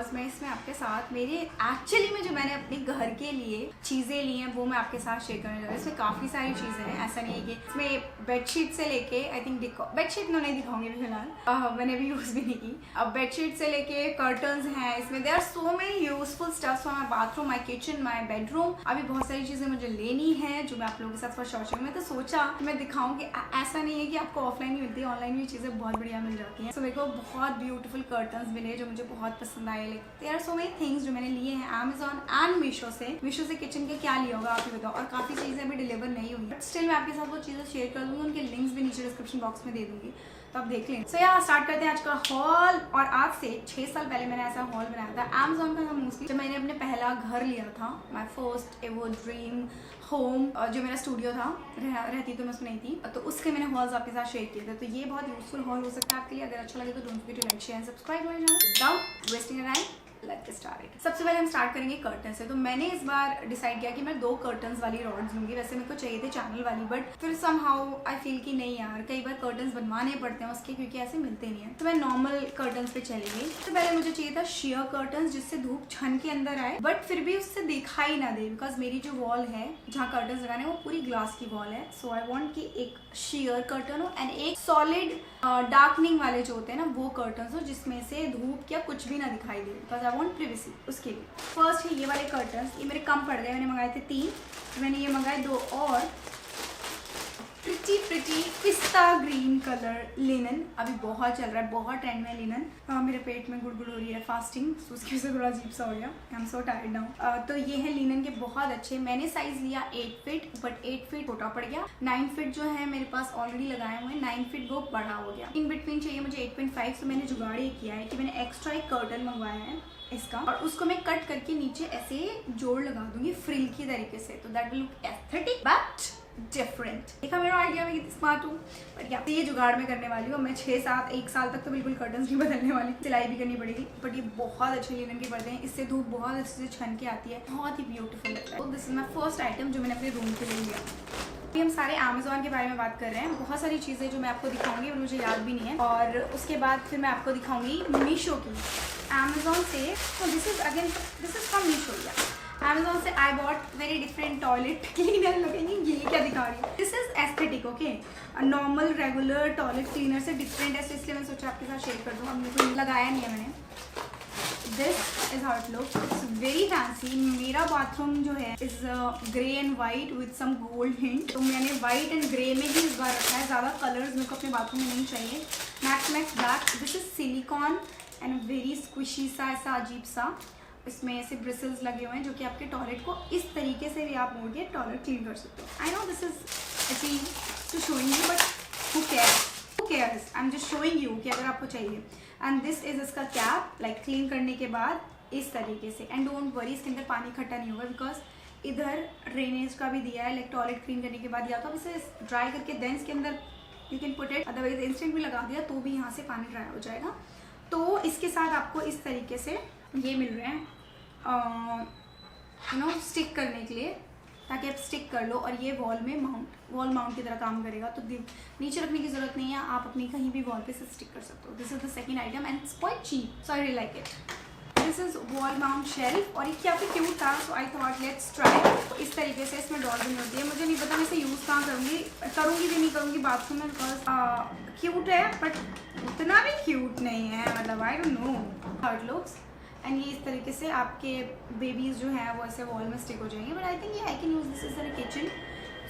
Because मैं इसमें आपके साथ मेरे एक्चुअली में जो मैंने अपने घर के लिए चीज़ें ली हैं वो मैं आपके साथ शेयर करने जा रही हूँ। इसमें काफ़ी सारी चीज़ें हैं, ऐसा नहीं है कि इसमें बेडशीट से लेके आई थिंक बेडशीट तो नहीं दिखाऊंगी भी फिलहाल, मैंने भी यूज़ भी नहीं की। अब बेडशीट से लेके कर्टन्स हैं इसमें, there are so many useful stuffs for my bathroom, my kitchen, my bedroom. अभी बहुत सारी चीज़ें मुझे लेनी है जो मैं आप लोगों के साथ फॉर शॉर्ट में तो सोचा मैं दिखाऊँ कि ऐसा नहीं है कि आपको ऑफलाइन ही मिलती है, ऑनलाइन भी चीज़ें बहुत बढ़िया मिल जाती हैं। सो मेरे को बहुत ब्यूटीफुल कर्टन्स मिले जो मुझे बहुत पसंद आए। Like there are so many things जो मैंने लिए हैं अमेजॉन एंड मीशो से किचन के क्या लिया होगा आप ही बताओ। और काफ़ी चीज़ें अभी डिलीवर नहीं हुई, बट स्टिल मैं आपके साथ वो चीज़ें शेयर कर दूँगी, उनके लिंक्स भी नीचे डिस्क्रिप्शन बॉक्स में दे दूँगी, तो आप देख लें। सो यहाँ स्टार्ट करते हैं आज का हॉल। और आज से 6 साल पहले मैंने ऐसा हॉल बनाया था अमेजॉन का था मोस्टली, जब मैंने अपने पहला घर लिया था, my first ever dream home, जो मेरा स्टूडियो था, रहती तो मैं उसमें नहीं थी, तो उसके मैंने हॉल्स आपके साथ शेयर किए थे। तो ये बहुत यूजफुल हॉल हो सकता है आपके लिए। अगर अच्छा लगे तो don't forget to like share and subscribe my channel without wasting time. Let's get started. सबसे पहले हम स्टार्ट करेंगे कर्टन से। तो मैंने इस बार डिसाइड किया कि मैं 2 कर्टन्स वाली रॉड्स लूंगी। वैसे मेरे को चाहिए थे चैनल वाली, बट फिर समहाउ आई फील कि नहीं यार, कई बार कर्टन्स बनवाने पड़ते हैं उसके, क्योंकि ऐसे मिलते नहीं है, तो मैं नॉर्मल कर्टन्स पे चली गई। तो पहले मुझे चाहिए था शेयर कर्टन्स जिससे धूप छन के अंदर आए बट फिर भी उससे दिखाई ना दे, बिकॉज मेरी जो वॉल है जहाँ कर्टन्स लगाने वो पूरी ग्लास की वॉल है। सो आई वॉन्ट कि एक शेयर कर्टन हो एंड एक सॉलिड डार्कनिंग वाले जो होते हैं ना वो कर्टन्स हो जिसमें से धूप क्या कुछ भी ना दिखाई दे, बिकॉज आई वॉन्ट प्रिवेसी उसके लिए। फर्स्ट है ये वाले कर्टन्स, ये मेरे कम पड़ गए, मैंने मंगाए थे 3, मैंने ये मंगाए 2 और प्रिटी पिस्ता ग्रीन कलर लिनन। अभी बहुत चल रहा है, बहुत ट्रेंड में लिनन। मेरे पेट में गुड़गुड़ हो रही है फास्टिंग, तो उसकी वजह से थोड़ा अजीब सा हो गया, I am so tired now. तो ये है लिनन के बहुत अच्छे। मैंने साइज लिया 8 फीट, बट 8 फीट छोटा पड़ गया। 9 फीट जो है मेरे पास ऑलरेडी लगाए हुए हैं, 9 फीट वो बड़ा हो गया। इन बिटवीन चाहिए मुझे 8.5। तो मैंने जुगाड़ ये किया है कि मैंने एक्स्ट्रा एक कर्टन मंगवाया है इसका, और उसको मैं कट करके नीचे ऐसे जोड़ लगा दूंगी फ्रिल की तरीके से, तो that will look aesthetic but different. देखा मेरा आइडिया में कितनी स्मार्ट हूँ। बट या ये जुगाड़ में करने वाली हूँ मैं 1 साल तक तो बिल्कुल कर्टन्स नहीं बदलने वाली, सिलाई भी करनी पड़ेगी। बट ये बहुत अच्छे लिनन के पर्दे हैं, इससे धूप बहुत अच्छे से छन के आती है, बहुत ही ब्यूटीफुल लगता है। तो this is my first item जो मैंने अपने रूम के लिए लिया। अभी हम सारे अमेजॉन के बारे में बात कर रहे हैं। बहुत सारी चीज़ें जो मैं आपको दिखाऊंगी और मुझे याद भी नहीं है, और उसके बाद फिर मैं आपको दिखाऊंगी मीशो की। अमेजॉन से तो दिस इज फ्रॉम मीशो। या अमेजॉन से आई bought very different toilet cleaner. लगेंगे ये क्या दिखा रही है, this is aesthetic okay, normal regular toilet cleaner से डिफरेंट है, इसलिए मैंने सोचा आपके साथ शेयर कर दूँ। हमने कोई लगाया नहीं है मैंने। This is how it looks, it's very fancy. मेरा बाथरूम जो है is grey and white with some gold hint, तो मैंने वाइट एंड ग्रे में ही इस बार रखा है। ज़्यादा कलर्स मेरे को अपने बाथरूम में नहीं चाहिए। Max black. This is silicon and very squishy सा, ऐसा अजीब सा। इसमें ऐसे ब्रिसल्स लगे हुए हैं जो कि आपके टॉयलेट को इस तरीके से भी आप मोड़ के टॉयलेट क्लीन कर सकते हो। I know this is easy to showing you, but who cares, I am just showing you कि अगर आपको चाहिए। एंड दिस इज इसका कैप, लाइक क्लीन करने के बाद इस तरीके से। एंड डोंट वरी, इसके अंदर पानी इकट्ठा नहीं होगा, बिकॉज इधर ड्रेनेज का भी दिया है, लाइक टॉयलेट क्लीन करने के बाद या तो आप इसे ड्राई करके देन इसके अंदर you can put it, otherwise instant भी लगा दिया तो भी यहाँ से पानी ड्राई हो जाएगा। तो इसके साथ आपको इस तरीके से ये मिल रहे हैं स्टिक करने के लिए, ताकि आप स्टिक कर लो और ये वॉल माउंट की तरह काम करेगा। तो नीचे रखने की जरूरत नहीं है, आप अपनी कहीं भी वॉल पे से स्टिक कर सकते हो। This is the second item and it's quite cheap, so I really like it. This is wall mount shelf, और ये काफ़ी क्यूट था, so I thought let's try. इस तरीके से इसमें डॉट बनी होती है। मुझे नहीं पता मैं इसे यूज़ कहाँ करूँगी भी नहीं करूँगी बाथरूम में, बिकॉज क्यूट है बट उतना भी क्यूट नहीं है, मतलब आई don't know how it looks. And ये इस तरीके से आपके बेबीज़ जो हैं वो ऐसे वॉल में स्टिक हो जाएंगे, बट आई थिंक ये I can use this is in a kitchen.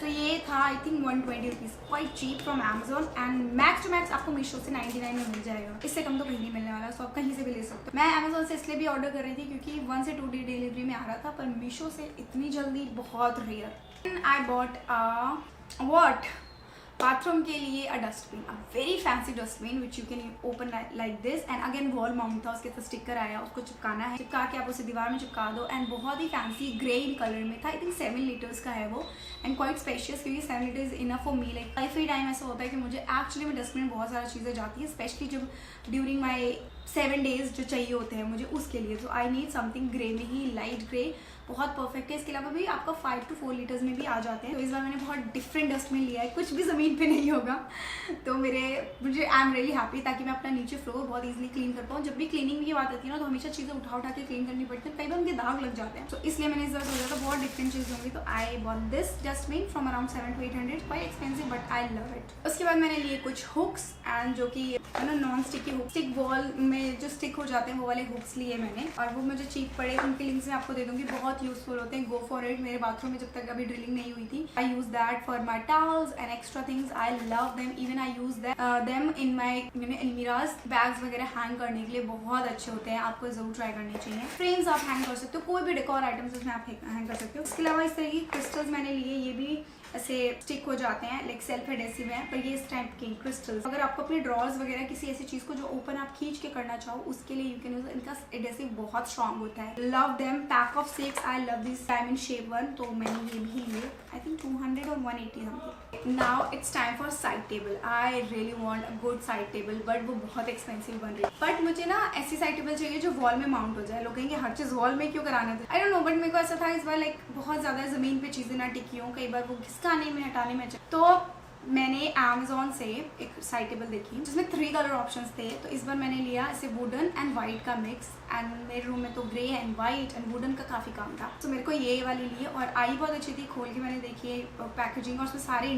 तो ये था I think 120 rupees, quite cheap from Amazon. And max to max आपको मीशो से 99 में मिल जाएगा, इससे कम तो कहीं नहीं मिलने वाला, सो आप कहीं से भी ले सकते हो। मैं अमेजॉन से इसलिए भी ऑर्डर कर रही थी क्योंकि 1 से 2 डे डिलीवरी में आ रहा था, पर मीशो से इतनी जल्दी बहुत रेयर। आई बॉट बाथरूम के लिए a dustbin, a very fancy dustbin which you can open like this. And again wall mount था, उसके साथ स्टिकर आया, उसको चिपकाना है, चिपका के आप उसे दीवार में चिपका दो। एंड बहुत ही फैंसी ग्रे इन कलर में था, आई थिंक 7 लीटर्स का है वो, एंड क्वाइट स्पेशियस, क्योंकि 7 litre is enough for me. Like काफ़ी टाइम ऐसा होता है कि मुझे एक्चुअली में डस्टबिन बहुत सारी चीज़ें जाती है, स्पेशली जब ड्यूरिंग माई 7 डेज जो चाहिए होते हैं मुझे उसके लिए। तो आई नीड समथिंग ग्रे में ही, लाइट ग्रे, बहुत परफेक्ट है। इसके अलावा भी आपका 5 to 4 लीटर्स में भी आ जाते हैं। तो इस बार मैंने बहुत डिफरेंट डस्टबिन लिया है, कुछ भी ज़मीन पे नहीं होगा। तो मुझे आई एम रियली हैप्पी, ताकि मैं अपना नीचे फ्लोर बहुत ईजिली क्लीन कर पाऊँ। जब भी क्लीनिंग की बात आती है ना, तो हमेशा चीज़ें उठा के क्लीन करनी पड़ती है, कई बार उनके दाग लग जाते हैं। तो इसलिए मैंने इस बार सोचा था बहुत डिफरेंट चीज़ होंगी। तो I bought this dustbin from around 700 to 800, quite expensive but I love it. उसके बाद मैंने लिए कुछ हुक्स, एंड जो कि non sticky hook, stick wall में जो स्टिक हो जाते हैं वो वाले हुक्स लिए मैंने, और वो मुझे चीप पड़े। उनके लिंक्स मैं आपको दे दूंगी, बहुत यूजफुल होते हैं। Go for it. मेरे बाथरूम में जब तक अभी ड्रिलिंग नहीं हुई थी, I use that for my towels and extra things. I love them, even I use them in my almirahs. Bags वगैरह हैंग करने के लिए बहुत अच्छे होते हैं, आपको जरूर ट्राई करनी चाहिए। फ्रेम्स आप हैंग कर सकते हो, कोई भी डेकोर आइटम्स उसमें आप हैंग कर सकते हो। इसके अलावा इस तरह की क्रिस्टल्स मैंने लिए, ये भी ऐसे स्टिक हो जाते हैं, लाइक सेल्फ एडेसिव हैं, पर ये इस टाइप के क्रिस्टल्स। अगर आपको अपने ड्रॉर्स वगैरह किसी ऐसी चीज को जो ओपन आप खींच के करना चाहो, उसके लिए यू कैन यूज। इनका एडेसिव बहुत स्ट्रॉन्ग होता है। Love them. Pack of 6, I love this diamond shape one, तो मैंने ये भी लिए, आई थिंक 200 और 180 something. Now it's time for side table. I really want a good side table, but वो बहुत एक्सपेंसिव बन रही है। बट मुझे ना ऐसी साइड टेबल चाहिए जो वॉल में माउंट हो जाए। लोग कहेंगे हर चीज वॉल में क्यों कराना था, आई डोंट नो, बट मेरे को ऐसा था इस बार, लाइक बहुत ज्यादा जमीन पे चीजें ना टिकी हों, कई बार वो घिसकाने में हटाने में। तो मैंने Amazon से एक साइड टेबल देखी जिसमें 3 कलर ऑप्शंस थे। तो इस बार मैंने लिया ऐसे वुडन एंड वाइट का मिक्स, एंड मेरे रूम में तो grey and white and wooden का काफ़ी काम था। तो मेरे को ये वाली ली, और आई बहुत अच्छी थी। खोल के मैंने देखी पैकेजिंग, और उसमें सारे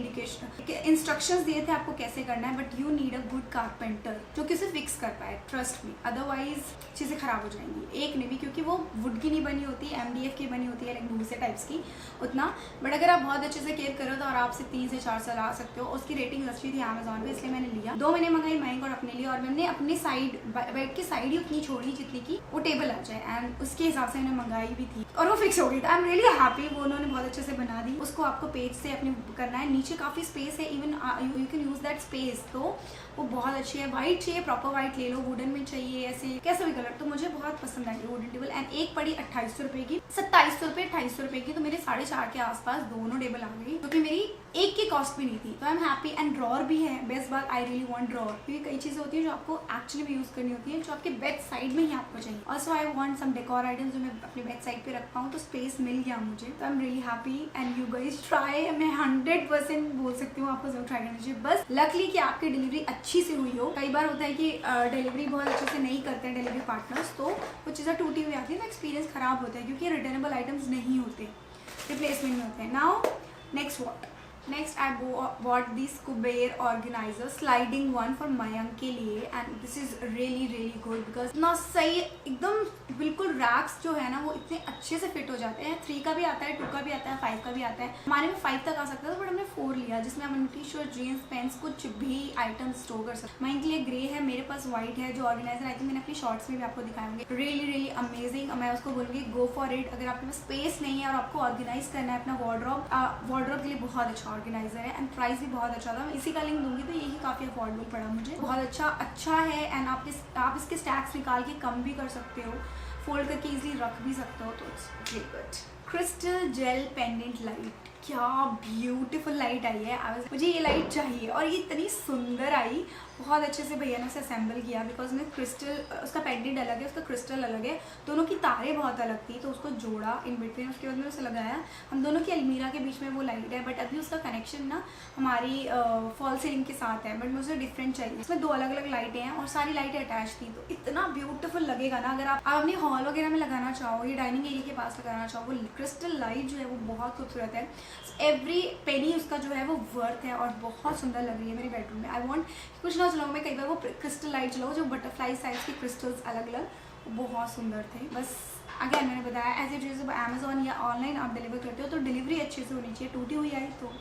इंस्ट्रक्शंस दिए थे आपको कैसे करना है। But you need a good carpenter जो कि उसे फिक्स कर पाए, ट्रस्ट मी, अदरवाइज चीज़ें खराब हो जाएंगी। एक ने भी, क्योंकि वो वुड की नहीं बनी होती, MDF की बनी होती है, लाइक दूसरे टाइप्स की उतना। बट अगर आप बहुत अच्छे से केयर करो तो आराम से 3 से 4 साल आ सकते हो। उसकी रेटिंग अच्छी थी Amazon पे, इसलिए मैंने लिया। 2 महीने मंगाई महंग और अपने लिए, और मैंने अपनी साइड बेड की साइड ही उतनी छोड़ी जितनी की वो टेबल आ जाए, एंड उसके हिसाब से मैंने मंगाई भी थी, और वो फिक्स हो गई थी। I am really happy. वो उन्होंने बहुत अच्छे से बना दी। उसको आपको पेज से अपने करना है, नीचे काफ़ी स्पेस है, even you can use that space. तो वो बहुत अच्छी है। वाइट चाहिए, प्रॉपर वाइट ले लो, वुडन में चाहिए, ऐसे कैसा भी कलर। तो मुझे बहुत पसंद आई वुडन टेबल, एंड एक पड़ी 2800 रुपये की, 2700 रुपये 2800 रुपये की। तो मेरे 4.5 के आसपास दोनों टेबल आ गई, क्योंकि मेरी एक की कॉस्ट भी नहीं थी। तो I am happy. And drawer भी है, बेस्ट बात, आई रियली वांट ड्रॉर, क्योंकि कई चीज़ें होती है जो आपको एक्चुअली में यूज़ करनी होती है, जो आपके बेड साइड में ही आपको चाहिए। Also I want some decor items जो मैं अपने बेड साइड पे रख पाऊँ, तो स्पेस मिल गया मुझे। तो I am really happy, and you guys try. मैं 100% बोल सकती हूँ आपको जरूर ट्राई करना चाहिए। बस लकली कि आपकी डिलीवरी अच्छी से हुई हो। कई बार होता है कि डिलीवरी बहुत अच्छे से नहीं करते हैं डिलीवरी पार्टनर्स, तो वो चीज़ें टूटी हुई आती है, तो एक्सपीरियंस खराब होता है, क्योंकि रिटर्नेबल आइटम्स नहीं होते, रिप्लेसमेंट में होते हैं। Now next I bought this Kuber organiser sliding one for Mayank के लिए, and this is really good, because ना सही एकदम बिल्कुल रैक्स जो है ना वो इतने अच्छे से फिट हो जाते हैं। 3 का भी आता है, 2 का भी आता है, 5 का भी आता है। हमारे में 5 तक आ सकता था, बट हमने 4 लिया, जिसमें हम टी शर्ट, जीन्स, पेंस, कुछ भी आइटम स्टोर कर सकते। मयंक के लिए ग्रे है, मेरे पास व्हाइट है। जो ऑर्गेनाइजर आई थिंक मैंने अपनी शॉर्ट्स में भी आपको दिखाएंगे, रियली अमेजिंग। मैं उसको बोलूँगी गो फॉर इट। अगर आपके पास स्पेस नहीं है और आपको ऑर्गेनाइज करना है अपना वार्डरोब के लिए, बहुत अच्छा ऑर्गेनाइजर है, एंड प्राइस भी बहुत अच्छा था। मैं इसी का लिंक दूंगी, तो यही काफ़ी अफोर्डेबल पड़ा मुझे, बहुत अच्छा है। एंड आप इसके स्टैक्स निकाल के कम भी कर सकते हो, फोल्ड करके इजीली रख भी सकते हो, तो it's very good. Crystal gel pendant light, क्या ब्यूटीफुल लाइट आई है। मुझे ये लाइट चाहिए, और ये इतनी सुंदर आई। बहुत अच्छे से भैया ने उसे असेंबल किया, बिकॉज में क्रिस्टल, उसका पेंडेंट अलग है, उसका क्रिस्टल अलग है, दोनों की तारें बहुत अलग थी, तो उसको जोड़ा इन बिटवीन। उसके बाद में उसे लगाया। हम दोनों की अलमीरा के बीच में वो लाइट है, बट अभी उसका कनेक्शन ना हमारी फॉल सीलिंग के साथ है, बट मुझे डिफरेंट चाहिए। इसमें 2 अलग लाइटें हैं, और सारी लाइटें अटैच थी, तो इतना ब्यूटीफुल लगेगा ना। अगर आप अपने हॉल वगैरह में लगाना चाहो, या डाइनिंग एरिया के पास लगाना चाहो, वो क्रिस्टल लाइट जो है वो बहुत खूबसूरत है। एवरी पेनी उसका जो है वो वर्थ है, और बहुत सुंदर लग रही है मेरे बेडरूम में। आई वॉन्ट कुछ ना चलाऊँ मैं, कई बार वो क्रिस्टल लाइट चलाओ जो बटरफ्लाई साइज के क्रिस्टल्स अलग बहुत सुंदर थे। बस अगेन मैंने बताया, ऐसे चीज़ जब अमेजोन या ऑनलाइन आप डिलीवर करते हो तो डिलीवरी अच्छे से होनी चाहिए। टूटी हुई आई तो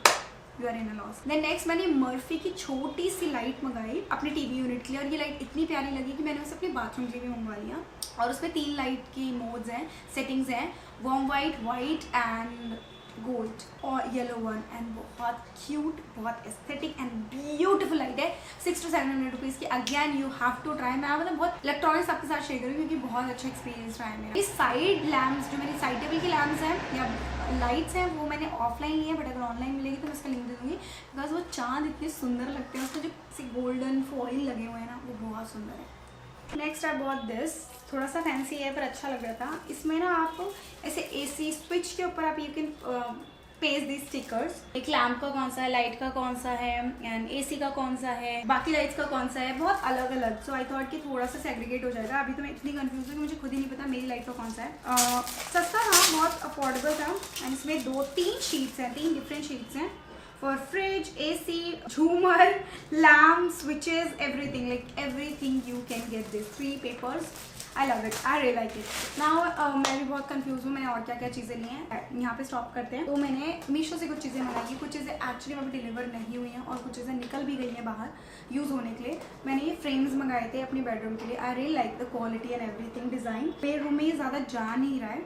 you are in a loss. Then next मैंने मर्फी की छोटी सी लाइट मंगाई अपने टीवी यूनिट के लिए, और ये लाइट इतनी प्यारी लगी कि मैंने उसे अपने बाथरूम के लिए भी मंगवा लिया। और उसमें 3 लाइट की मोड्स हैं, सेटिंग्स हैं, वार्म वाइट एंड गोल्ड और येलो वन, एंड बहुत क्यूट, बहुत एस्थेटिक एंड ब्यूटीफुल लाइट है। 600 to 700 रुपीज़ की। Again you have to try. मैं मतलब बहुत इलेक्ट्रॉनिक्स आपके साथ शेयर करूँगी, क्योंकि बहुत अच्छा एक्सपीरियंस रहा है मेरा। इस साइड लैम्प्स जो मेरी साइड टेबल की लैम्प्स हैं या लाइट्स हैं, वो मैंने ऑफलाइन ली है, बट अगर ऑनलाइन मिलेगी तो मैं इसका लिंक दे दूँगी, बिकॉज वो चाँद इतने सुंदर लगते हैं, उसमें जो गोल्डन फॉइल लगे हुए हैं ना, वो बहुत सुंदर है। नेक्स्ट आई बॉट दिस, थोड़ा सा फैंसी है पर अच्छा लग रहा था। इसमें ना आप ऐसे AC स्विच के ऊपर आप you can paste the stickers, एक लैम्प का कौन सा है, लाइट का कौन सा है, एंड AC का कौन सा है, बाकी लाइट्स का कौन सा है, बहुत अलग अलग। सो आई थॉट कि थोड़ा सा सेग्रीगेट हो जाएगा। अभी तो मैं इतनी कंफ्यूज हूँ कि मुझे खुद ही नहीं पता मेरी लाइट का कौन सा है। सस्ता था, बहुत अफोर्डेबल था, एंड इसमें 2-3 शीट्स हैं, 3 डिफरेंट शीट्स हैं फॉर फ्रिज, AC, झूमर, lamp, switches, everything, like everything you can get this 3 papers. I love it, I really like it. Now मैं भी बहुत कंफ्यूज हूँ, मैंने और क्या क्या चीज़ें ली हैं। यहाँ पे स्टॉप करते हैं। तो मैंने मीशो से कुछ चीज़ें मंगाई हैं, कुछ चीज़ें एक्चुअली वहाँ पे डिलीवर नहीं हुई हैं और कुछ चीज़ें निकल भी गई हैं बाहर यूज़ होने के लिए। मैंने ये फ्रेम्स मंगाए थे अपनी बेडरूम के लिए। I really like the quality and everything. Design मेरे रूम में ये ज़्यादा जा नहीं रहा है,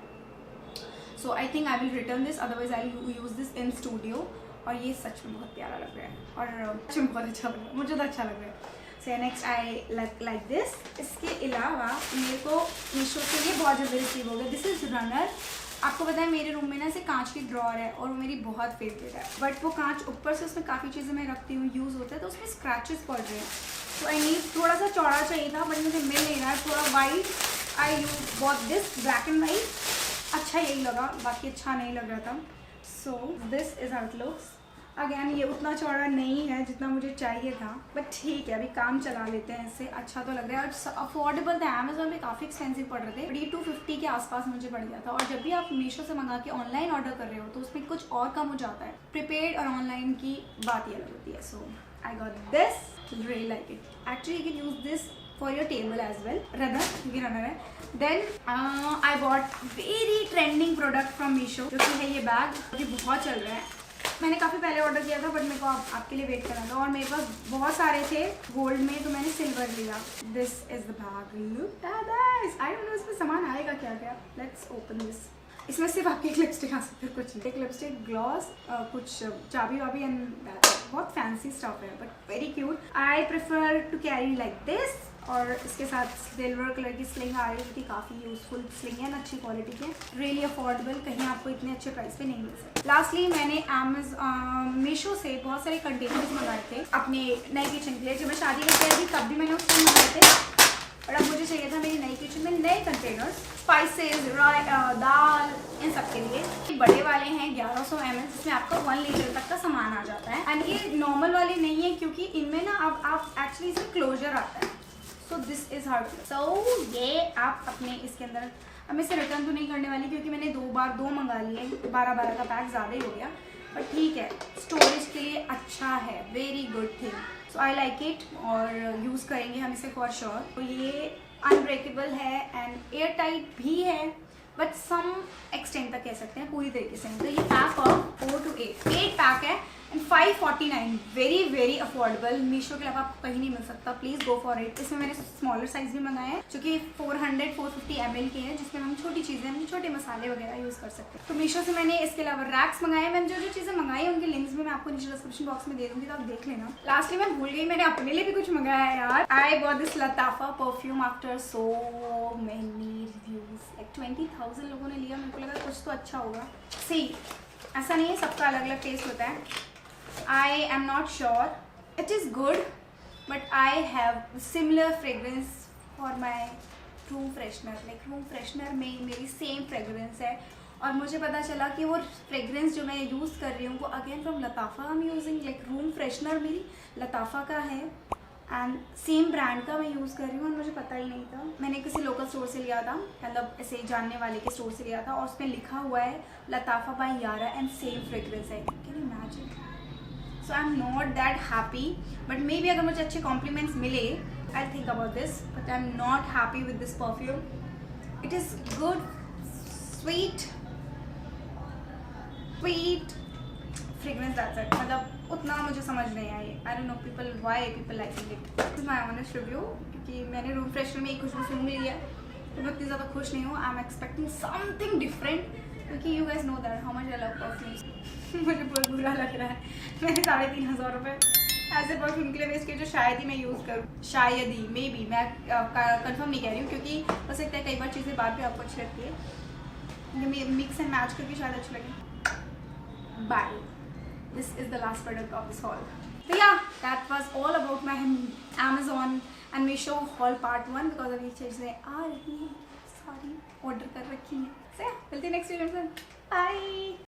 so I think I will return this, otherwise I will use this in studio. और ये सच में बहुत प्यारा लग रहा है और सच में बहुत अच्छा लग रहा है, मुझे तो अच्छा लग रहा है। So next I like this. इसके अलावा मेरे को मीशो से ये बहुत जल्दी रिसीव हो गया। This is runner. आपको पता है मेरे रूम में ना ऐसे कांच की ड्रॉर है और वो मेरी बहुत फेवरेट है, बट वो कांच ऊपर से उसमें काफ़ी चीज़ें मैं रखती हूँ, यूज़ होता है, तो उसमें स्क्रैचेस पड़ रहे हैं। तो आई नीड थोड़ा सा चौड़ा चाहिए था, बट मुझे मिल नहीं रहा है, थोड़ा white. I use bought this black and white, अच्छा यही लगा, बाकी अच्छा नहीं लग रहा था। सो this is how it looks. Again ये उतना चौड़ा नहीं है जितना मुझे चाहिए था, बट ठीक है, अभी काम चला लेते हैं इससे। अच्छा तो लग रहा है और अफोर्डेबल था। अमेजोन में काफ़ी एक्सपेंसिव पड़ रहे थे, बट ये 250 के आसपास मुझे पड़ गया था। और जब भी आप मीशो से मंगा के ऑनलाइन ऑर्डर कर रहे हो तो उसमें कुछ और कम हो जाता है। प्रीपेड और ऑनलाइन की बात ही अलग होती है। So I got this, really like it. Actually you can use this for your table as well, runner, क्योंकि रनर है। Then I bought very trending product from Meesho, जो कि है ये बैग, जो बहुत चल रहा है। मैंने काफ़ी पहले ऑर्डर किया था, बट मेरे को आपके लिए वेट करना था और मेरे पास बहुत सारे थे गोल्ड में, तो मैंने सिल्वर लिया। This is the bag, look at this. I don't no इसमें सामान आएगा क्या क्या। Let's open this. इसमें सिर्फ आपके एक लिपस्टिक आ सकते हैं, कुछ नहीं। एक लिपस्टिक, ग्लॉस, कुछ चाबी वाबी एंड बहुत फैंसी स्टफ है, but very cute. I prefer to carry like this. और इसके साथ सिल्वर कलर की स्लिंग आ रही है, जो कि काफ़ी यूजफुल स्लिंग है, अच्छी क्वालिटी के, रियली अफोर्डेबल, कहीं आपको इतने अच्छे प्राइस पे नहीं मिल सकते। लास्टली मैंने मीशो से बहुत सारे कंटेनर्स मंगाए थे अपने नए किचन के लिए। जब मैं शादी करके आई थी तब भी मैंने उससे मंगाए थे, और अब मुझे चाहिए था मेरी नई किचन में नए कंटेनर्स, स्पाइसेस, दाल, इन सब के लिए। ये बड़े वाले हैं 1100 ml, जिसमें आपका 1 लीटर तक का सामान आ जाता है। एंड ये नॉर्मल वाले नहीं है, क्योंकि इनमें ना अब आप एक्चुअली इसमें क्लोजर आता है। So this is how. So ये आप अपने इसके अंदर, अब मैं इसे रिटर्न तो नहीं करने वाली क्योंकि मैंने 2 मंगा लिए, 12 का पैक ज़्यादा ही हो गया, बट ठीक है, स्टोरेज के लिए अच्छा है, very good thing. So I like it और यूज़ करेंगे हम इसे फॉर श्योर। तो ये अनब्रेकेबल है एंड एयर टाइट भी है, बट सम एक्सटेंट तक कह सकते हैं, पूरी तरीके से नहीं। तो ये पैक ऑफ 4 to 8 पैक है and 549, very very affordable. Meesho के अलावा आपको कहीं नहीं मिल सकता, प्लीज़ गो फॉर इट। इसमें मैंने स्मॉलर साइज भी मंगाए हैं, जो कि 450 ml के हैं, जिसमें हम छोटी चीज़ें, हम छोटे मसाले वगैरह यूज़ कर सकते हैं। तो मीशो से मैंने इसके अलावा रैक्स मंगाए हैं। मैंने जो चीज़ें मंगाई हैं उनके लिंक्स भी मैं आपको नीचे डिस्क्रिप्शन बॉक्स में दे दूँगी, तो आप देख लेना। लास्टली मैं भूल गई, मैंने अपने लिए भी कुछ मंगाया है यार। आई got this लताफा perfume after so many reviews, like 20,000 लोगों ने लिया। मेरे को लगा कुछ तो अच्छा होगा। सी, ऐसा नहीं है, सबका अलग अलग टेस्ट होता है। I am not sure. It is good, but I have similar fragrance for my room freshener. Like room freshener में मेरी same fragrance है, और मुझे पता चला कि वो fragrance जो मैं यूज़ कर रही हूँ वो again from लताफ़ा I'm using. Like room freshener मेरी लताफ़ा का है एंड सेम ब्रांड का मैं यूज़ कर रही हूँ, और मुझे पता ही नहीं था। मैंने किसी लोकल स्टोर से लिया था, मतलब ऐसे जानने वाले के स्टोर से लिया था, और उसमें लिखा हुआ है Lattafa by Yara and same fragrance है। Can you imagine? So I am not that happy, but maybe अगर मुझे अच्छे कॉम्प्लीमेंट्स मिले I think about this, but I am not happy with this perfume. It is good, sweet fragrance, that's it. मतलब उतना मुझे समझ नहीं आई। I don't know people why people liking it. This is my honest review, क्योंकि मैंने room freshener में एक खुशबू सूंघ ली है, तो मैं उतनी ज़्यादा खुश नहीं हूँ। I am expecting something different, क्योंकि you guys know that how much I love perfumes. मुझे बहुत बुरा लग रहा है, मैंने 3,500 रुपये ऐसे परफ्यूम के लिए वेस्ट किए, जो शायद ही मैं यूज़ करूँ, शायद ही, मे बी, मैं कंफर्म नहीं कह रही हूँ, क्योंकि हो सकता है कई बार चीज़ें बाद में आपको अच्छी लगती है, ये मिक्स एंड मैच करके शायद अच्छी लगे। Bye. This is the last product of this haul. तो yeah that was all about my Amazon and Meesho haul part 1 because अभी चीज़ें आ रही हैं सारी ऑर्डर कर रखी हैं. So yeah, मिलते हैं नेक्स्ट वीडियो में. बाय.